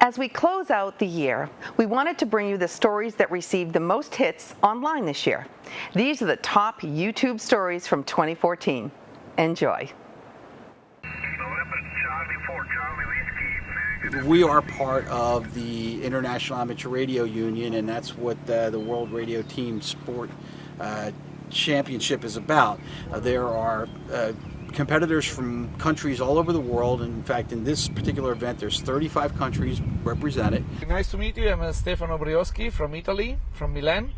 As we close out the year, we wanted to bring you the stories that received the most hits online this year. These are the top YouTube stories from 2014. Enjoy. We are part of the International Amateur Radio Union, and that's what the World Radio Team Sport Championship is about. There are competitors from countries all over the world. In fact, in this particular event, there's 35 countries represented. Nice to meet you. I'm Stefano Brioschi from Italy, from Milan.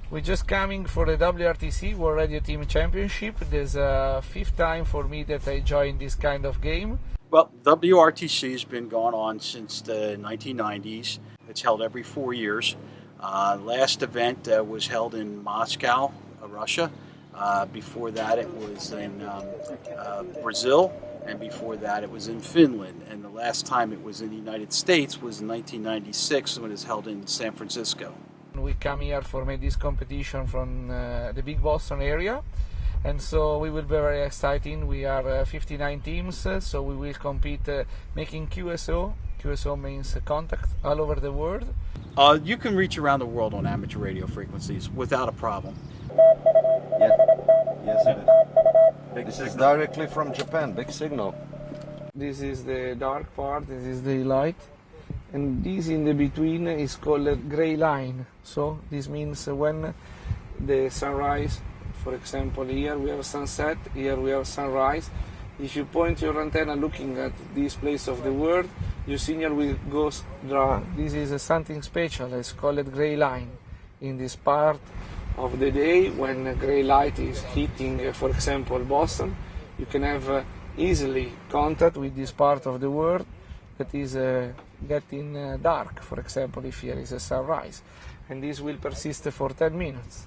We're just coming for the WRTC, World Radio Team Championship. There's a fifth time for me that I join this kind of game. Well, WRTC has been going on since the 1990s. It's held every 4 years. Last event was held in Moscow, Russia. Before that it was in Brazil, and before that it was in Finland. And the last time it was in the United States was in 1996 when it was held in San Francisco. We come here for make this competition from the big Boston area, and so we will be very exciting. We are 59 teams, so we will compete making QSO. QSO means contact all over the world. You can reach around the world on amateur radio frequencies without a problem. Yes, it is. This is directly from Japan, big signal. This is the dark part, this is the light, and this in the between is called a gray line. So this means when the sunrise, for example, here we have sunset, here we have sunrise. If you point your antenna looking at this place of the world, your signal will go dry. This is something special, it's called gray line. In this part of the day, when gray light is hitting, for example, Boston, you can have easily contact with this part of the world that is getting dark, for example, if here is a sunrise. And this will persist for 10 minutes.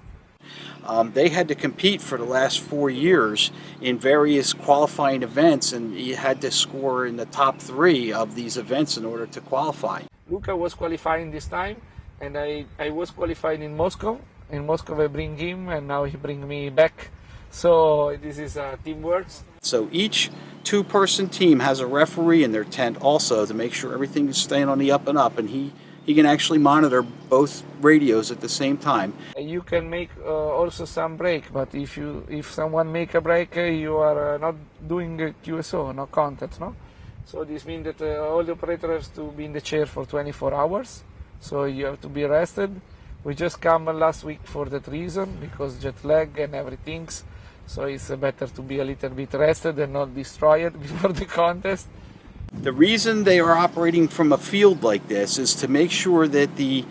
They had to compete for the last 4 years in various qualifying events, and you had to score in the top 3 of these events in order to qualify. Luca was qualifying this time, and I was qualified in Moscow. In Moscow I bring him, and now he bring me back. So this is teamwork. So each two-person team has a referee in their tent also to make sure everything is staying on the up and up, and he can actually monitor both radios at the same time. You can make also some break, but if someone make a break, you are not doing QSO, no contact, no? So this means that all the operators have to be in the chair for 24 hours, so you have to be rested. We just come last week for that reason, because jet lag and everything, so it's better to be a little bit rested and not destroyed before the contest. The reason they are operating from a field like this is to make sure that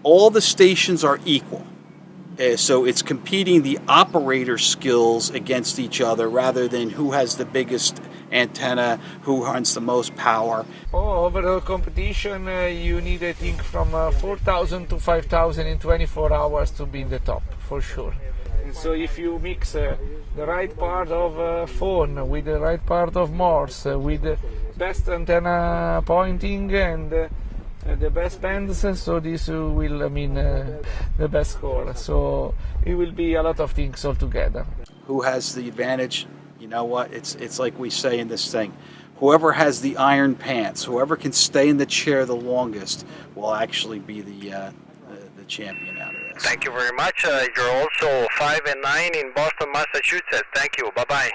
all the stations are equal. So it's competing the operator skills against each other rather than who has the biggest antenna, who runs the most power. Overall competition, you need, I think, from 4,000 to 5,000 in 24 hours to be in the top, for sure. And so if you mix the right part of phone with the right part of Morse, with the best antenna pointing and the best bands, so this will mean the best score. So it will be a lot of things all together. Who has the advantage? You know what? It's like we say in this thing. Whoever has the iron pants, whoever can stay in the chair the longest, will actually be the champion out of this. Thank you very much. You're also 5 and 9 in Boston, Massachusetts. Thank you. Bye-bye.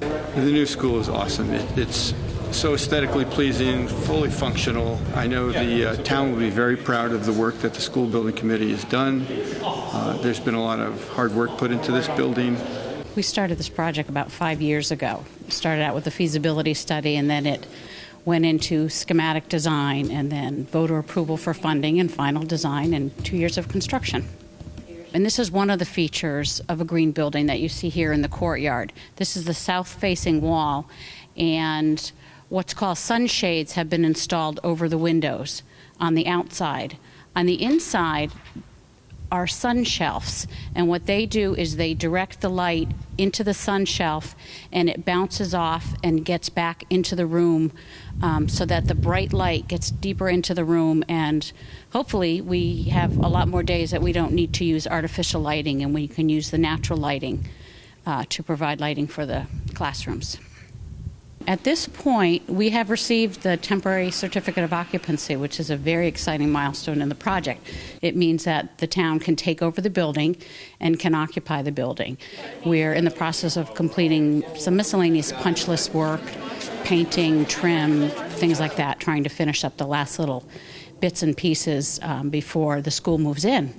The new school is awesome. It's so aesthetically pleasing, fully functional. I know the town will be very proud of the work that the school building committee has done. There's been a lot of hard work put into this building. We started this project about 5 years ago. We started out with a feasibility study, and then it went into schematic design, and then voter approval for funding and final design, and 2 years of construction. And this is one of the features of a green building that you see here in the courtyard. This is the south-facing wall, and what's called sunshades have been installed over the windows on the outside. On the inside are sun shelves, and what they do is they direct the light into the sun shelf, and it bounces off and gets back into the room, so that the bright light gets deeper into the room, and hopefully we have a lot more days that we don't need to use artificial lighting, and we can use the natural lighting to provide lighting for the classrooms. At this point, we have received the temporary certificate of occupancy, which is a very exciting milestone in the project. It means that the town can take over the building and can occupy the building. We're in the process of completing some miscellaneous punch list work, painting, trim, things like that, trying to finish up the last little bits and pieces before the school moves in.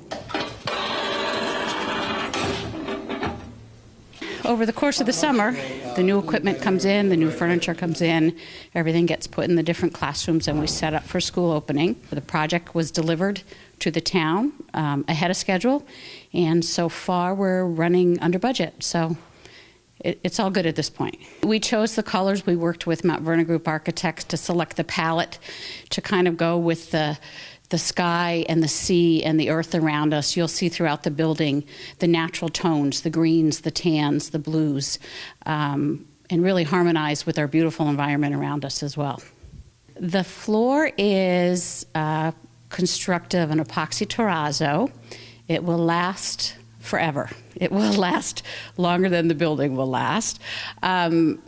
Over the course of the summer, the new equipment comes in, the new furniture comes in, everything gets put in the different classrooms, and we set up for school opening. The project was delivered to the town ahead of schedule, and so far we're running under budget, so it's all good at this point. We chose the colors. We worked with Mount Vernon Group Architects to select the palette to kind of go with the sky and the sea and the earth around us. You'll see throughout the building the natural tones, the greens, the tans, the blues, and really harmonize with our beautiful environment around us as well. The floor is constructed of an epoxy terrazzo. It will last forever. It will last longer than the building will last. And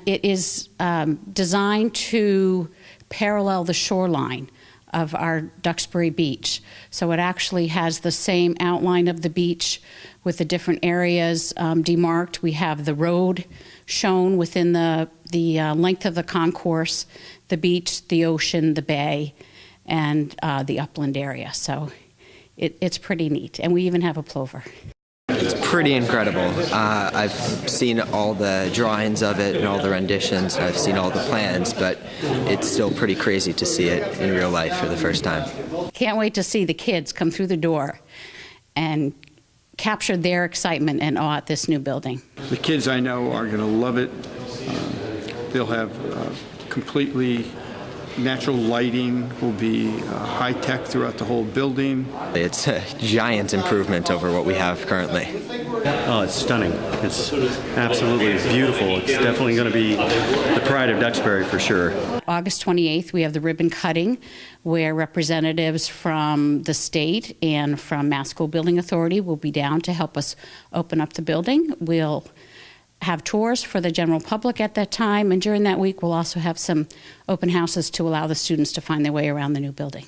it is designed to parallel the shoreline of our Duxbury Beach. So it actually has the same outline of the beach with the different areas demarked. We have the road shown within the length of the concourse, the beach, the ocean, the bay, and the upland area. So it's pretty neat. And we even have a plover. It's pretty incredible. I've seen all the drawings of it and all the renditions. I've seen all the plans, but it's still pretty crazy to see it in real life for the first time. Can't wait to see the kids come through the door and capture their excitement and awe at this new building. The kids I know are going to love it. They'll have completely natural lighting, will be high-tech throughout the whole building. It's a giant improvement over what we have currently. Oh, it's stunning. It's absolutely beautiful. It's definitely going to be the pride of Duxbury for sure. August 28th, we have the ribbon cutting where representatives from the state and from Mass School Building Authority will be down to help us open up the building. We'll have tours for the general public at that time, and during that week we'll also have some open houses to allow the students to find their way around the new building.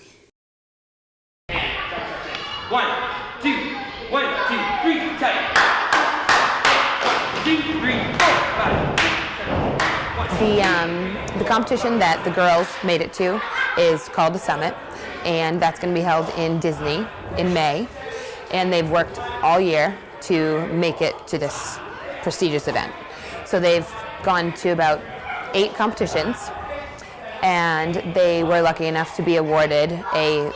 1, 2, 1, 2, 3, tight. 1, 2, 3, 4, 5. The competition that the girls made it to is called the Summit, and that's going to be held in Disney in May, and they've worked all year to make it to this prestigious event. So they've gone to about 8 competitions, and they were lucky enough to be awarded a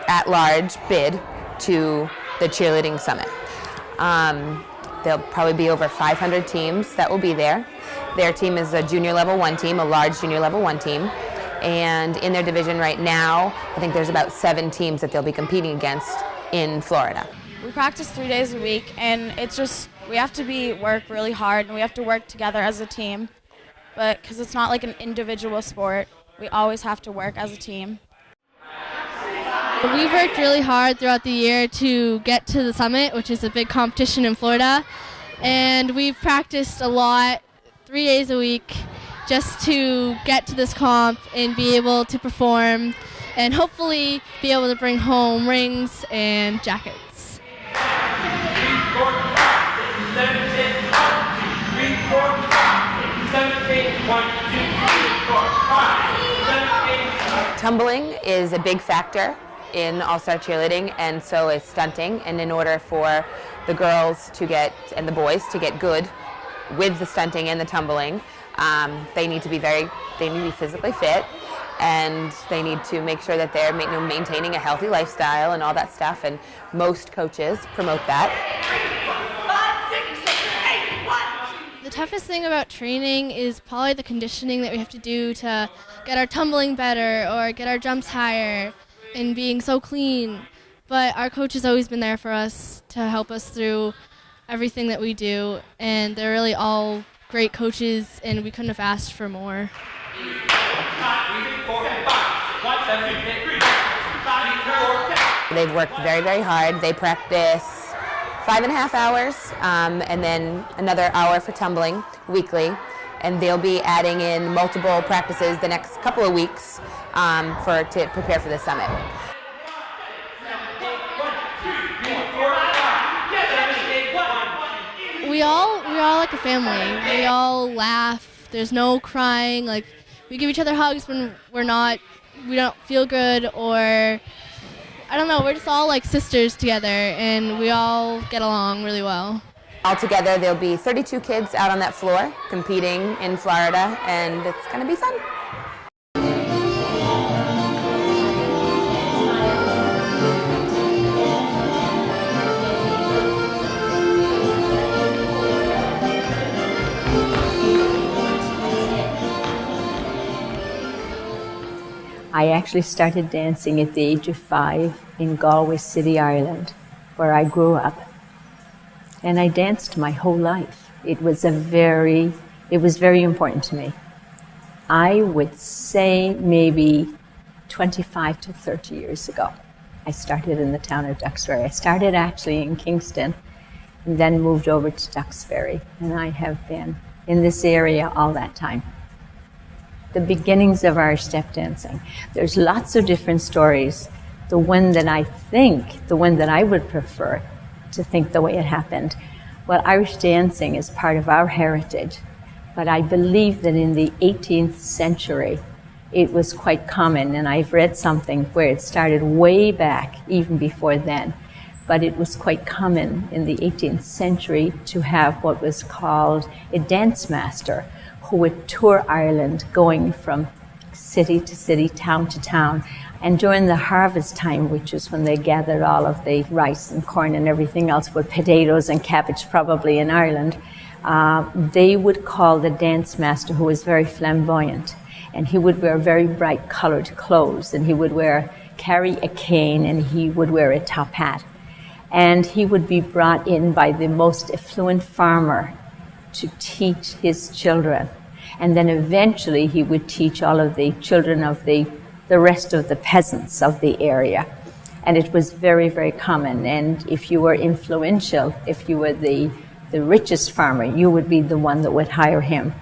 at-large bid to the cheerleading summit. There'll probably be over 500 teams that will be there. Their team is a junior level 1 team, a large junior level 1 team, and in their division right now, I think there's about 7 teams that they'll be competing against in Florida. We practice 3 days a week, and it's just, we have to work really hard, and we have to work together as a team. But because it's not like an individual sport, we always have to work as a team. We've worked really hard throughout the year to get to the summit, which is a big competition in Florida. And we've practiced a lot, 3 days a week, just to get to this comp and be able to perform and hopefully be able to bring home rings and jackets. 3, 4, 5, 6, 7, 8, 1, 2, 3, 4, 5, 6, 7, 8, 1, 2, 3, 4, 5, 7, 8. Tumbling is a big factor in All-Star Cheerleading, and so is stunting. And in order for the girls to get, and the boys to get good with the stunting and the tumbling, they need to be physically fit, and they need to make sure that they're maintaining a healthy lifestyle and all that stuff, and most coaches promote that. 5, 6, 7, 8, 1. The toughest thing about training is probably the conditioning that we have to do to get our tumbling better or get our jumps higher and being so clean. But our coach has always been there for us to help us through everything that we do, and they're really all great coaches, and we couldn't have asked for more. They've worked very, very hard. They practice 5.5 hours and then another hour for tumbling weekly. and they'll be adding in multiple practices the next couple of weeks to prepare for the summit. We're all like a family. We all laugh. There's no crying. Like, we give each other hugs when we don't feel good, or I don't know. We're just all like sisters together, and we all get along really well. Altogether, there'll be 32 kids out on that floor competing in Florida, and it's going to be fun. I actually started dancing at the age of 5 in Galway City, Ireland, where I grew up. And I danced my whole life. It was very important to me. I would say maybe 25 to 30 years ago. I started in the town of Duxbury. I started actually in Kingston and then moved over to Duxbury. And I have been in this area all that time. The beginnings of Irish step dancing. There's lots of different stories. The one that I would prefer to think the way it happened. Well, Irish dancing is part of our heritage, but I believe that in the 18th century, it was quite common, and I've read something where it started way back, even before then, but it was quite common in the 18th century to have what was called a dance master, who would tour Ireland, going from city to city, town to town. And during the harvest time, which is when they gathered all of the rice and corn and everything else, with potatoes and cabbage probably in Ireland, they would call the dance master, who was very flamboyant. And he would wear very bright colored clothes, and he would carry a cane, and he would wear a top hat. And he would be brought in by the most affluent farmer to teach his children. And then eventually he would teach all of the children of the rest of the peasants of the area. And it was very, very common. And if you were influential, if you were the richest farmer, you would be the one that would hire him.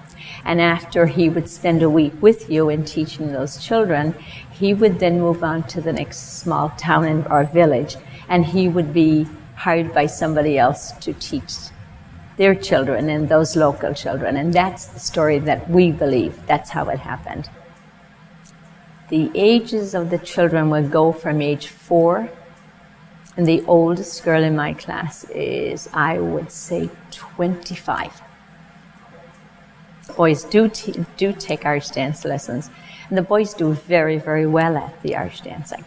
And after he would spend a week with you in teaching those children, he would then move on to the next small town or village, and he would be hired by somebody else to teach their children and those local children. And that's the story that we believe. That's how it happened. The ages of the children would go from age 4, and the oldest girl in my class is, I would say, 25. Boys do take Irish dance lessons, and the boys do very, very well at the Irish dancing.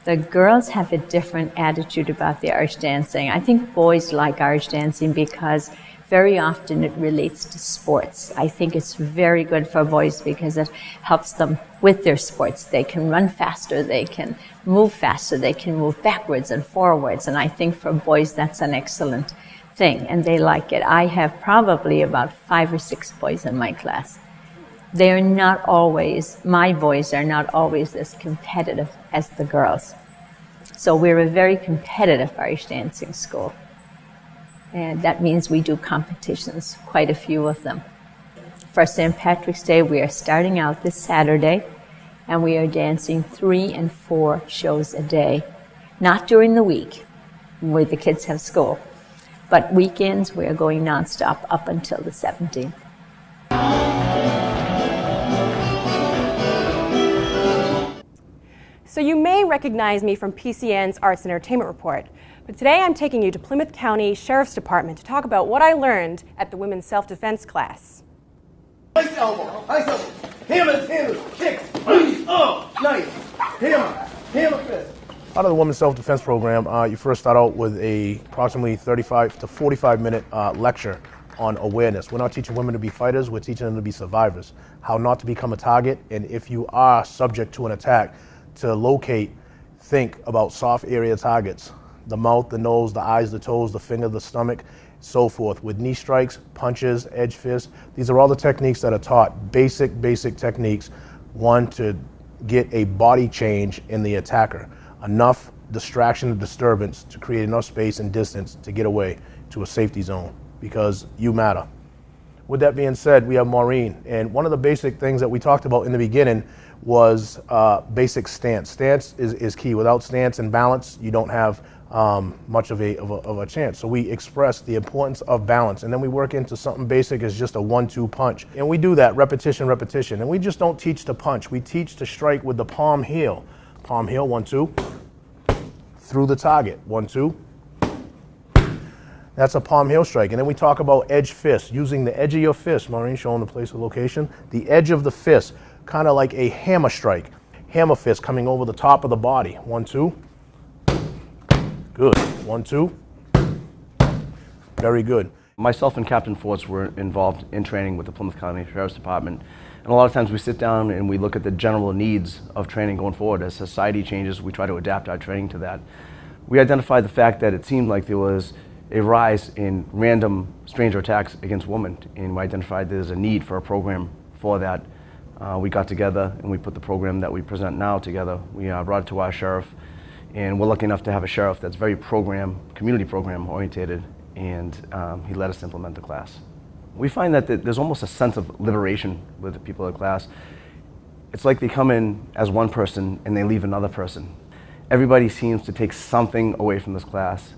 The girls have a different attitude about the Irish dancing. I think boys like Irish dancing because very often it relates to sports. I think it's very good for boys because it helps them with their sports. They can run faster, they can move faster, they can move backwards and forwards. And I think for boys that's an excellent thing, and they like it. I have probably about 5 or 6 boys in my class. They're not always, my boys are not always as competitive as the girls. So we're a very competitive Irish dancing school. And that means we do competitions, quite a few of them. For St. Patrick's Day, we are starting out this Saturday, and we are dancing 3 and 4 shows a day. Not during the week, where the kids have school, but weekends we are going nonstop up until the 17th. So you may recognize me from PCN's Arts and Entertainment Report, but today I'm taking you to Plymouth County Sheriff's Department to talk about what I learned at the Women's Self-Defense class. Nice elbow, hammer, kick, nice, hammer fist. Out of the Women's Self-Defense Program, you first start out with a approximately 35 to 45-minute lecture on awareness. We're not teaching women to be fighters, we're teaching them to be survivors, how not to become a target, and if you are subject to an attack, to locate, think about soft area targets, the mouth, the nose, the eyes, the toes, the finger, the stomach, so forth, with knee strikes, punches, edge fists. These are all the techniques that are taught, basic techniques, one, to get a body change in the attacker, enough distraction and disturbance to create enough space and distance to get away to a safety zone, because you matter. With that being said, we have Maureen, and one of the basic things that we talked about in the beginning was basic stance. Stance is key. Without stance and balance, you don't have much of a chance. So we express the importance of balance, and then we work into something basic as just a 1-2 punch. And we do that repetition, repetition. And we just don't teach to punch. We teach to strike with the palm heel. Palm heel, 1-2, through the target, 1-2. That's a palm heel strike. And then we talk about edge fist, using the edge of your fist. Maureen showing the place of location. The edge of the fist, kind of like a hammer strike. Hammer fist coming over the top of the body. 1-2. Good. 1-2. Very good. Myself and Captain Forts were involved in training with the Plymouth County Sheriff's Department. And a lot of times we sit down and we look at the general needs of training going forward. As society changes, we try to adapt our training to that. We identified the fact that it seemed like there was a rise in random stranger attacks against women, and we identified there's a need for a program for that. We got together and we put the program that we present now together. We brought it to our sheriff, and we're lucky enough to have a sheriff that's very community program oriented, and he let us implement the class. We find that there's almost a sense of liberation with the people in the class. It's like they come in as one person and they leave another person. Everybody seems to take something away from this class.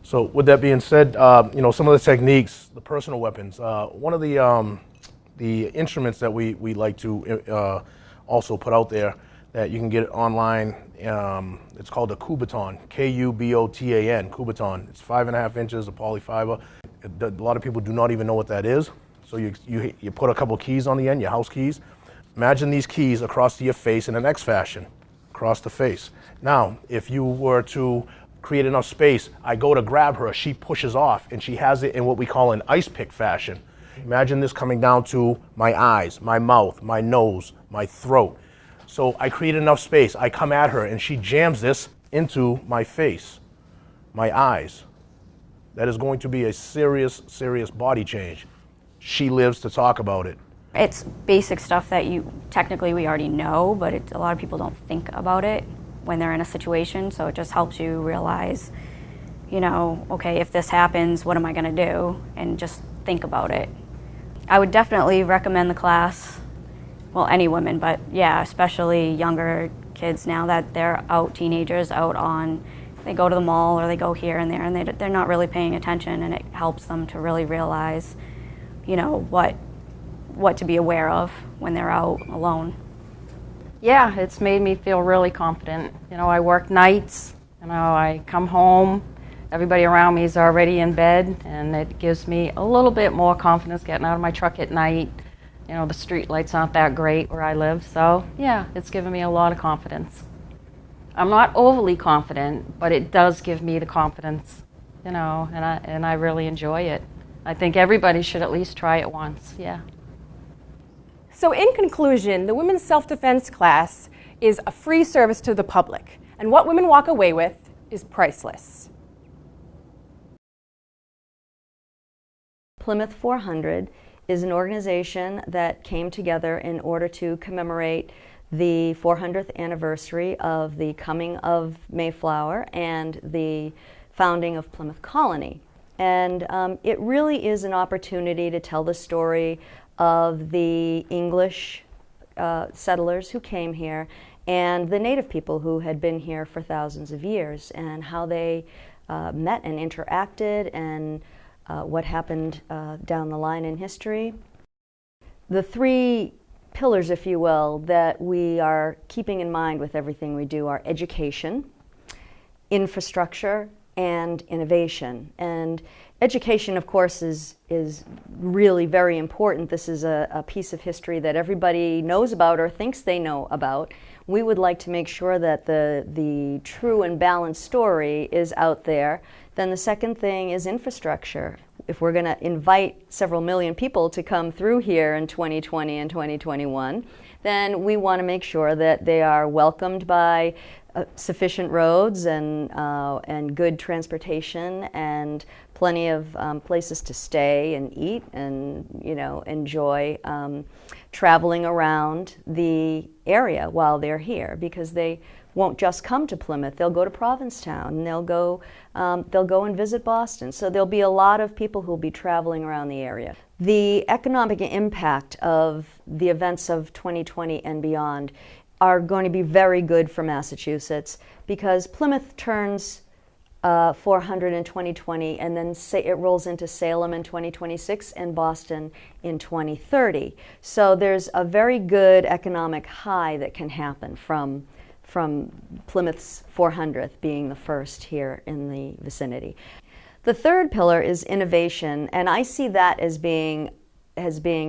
So with that being said, some of the techniques, the personal weapons, one of the instruments that we like to also put out there that you can get online, it's called a Kubotan, Kubotan, Kubotan. It's 5.5 inches of polyfiber. A lot of people do not even know what that is. So you put a couple keys on the end, your house keys. Imagine these keys across to your face in an X fashion, across the face. Now, if you were to create enough space, I go to grab her, she pushes off, and she has it in what we call an ice pick fashion. Imagine this coming down to my eyes, my mouth, my nose, my throat. So I create enough space, I come at her, and she jams this into my face, my eyes. That is going to be a serious, serious body change. She lives to talk about it. It's basic stuff that technically we already know, but a lot of people don't think about it when they're in a situation, so it just helps you realize, okay, if this happens, what am I going to do? And just think about it. I would definitely recommend the class, well, any women, but yeah, especially younger kids now that they're out, teenagers they go to the mall or they go here and there, and they're not really paying attention, and it helps them to really realize, what to be aware of when they're out alone. Yeah, it's made me feel really confident. I work nights, I come home, everybody around me is already in bed, and it gives me a little bit more confidence getting out of my truck at night. The street lights aren't that great where I live, so yeah, it's given me a lot of confidence. I'm not overly confident, but it does give me the confidence, and I really enjoy it. I think everybody should at least try it once, yeah. So in conclusion, the Women's Self-Defense class is a free service to the public, and what women walk away with is priceless. Plymouth 400 is an organization that came together in order to commemorate the 400th anniversary of the coming of Mayflower and the founding of Plymouth Colony. And it really is an opportunity to tell the story of the English settlers who came here and the native people who had been here for thousands of years, and how they met and interacted, and what happened down the line in history. The three pillars, if you will, that we are keeping in mind with everything we do are education, infrastructure, and innovation. And education, of course, is really very important. This is a piece of history that everybody knows about or thinks they know about. We would like to make sure that the true and balanced story is out there. Then the second thing is infrastructure. If we're going to invite several million people to come through here in 2020 and 2021, then we want to make sure that they are welcomed by sufficient roads and good transportation and plenty of places to stay and eat and enjoy traveling around the area while they're here, because they won't just come to Plymouth. They'll go to Provincetown, and they'll go and visit Boston. So there'll be a lot of people who'll be traveling around the area. The economic impact of the events of 2020 and beyond are going to be very good for Massachusetts, because Plymouth turns 400 in 2020, and then it rolls into Salem in 2026 and Boston in 2030. So there's a very good economic high that can happen from Plymouth's 400th being the first here in the vicinity. The third pillar is innovation, and I see that as being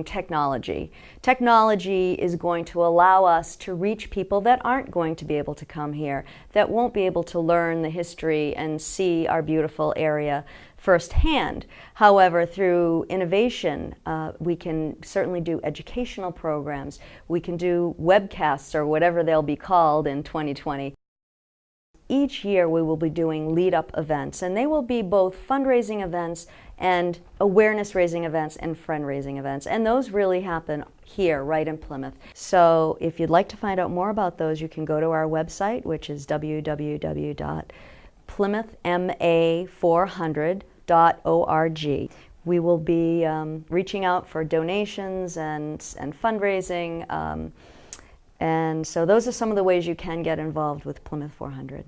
technology. Technology is going to allow us to reach people that aren't going to be able to come here, that won't be able to learn the history and see our beautiful area firsthand. However, through innovation, we can certainly do educational programs. We can do webcasts, or whatever they'll be called in 2020. Each year we will be doing lead-up events, and they will be both fundraising events and awareness-raising events and friend-raising events. And those really happen here, right in Plymouth. So if you'd like to find out more about those, you can go to our website, which is www.plymouthma400.org. We will be reaching out for donations and fundraising. And so those are some of the ways you can get involved with Plymouth 400.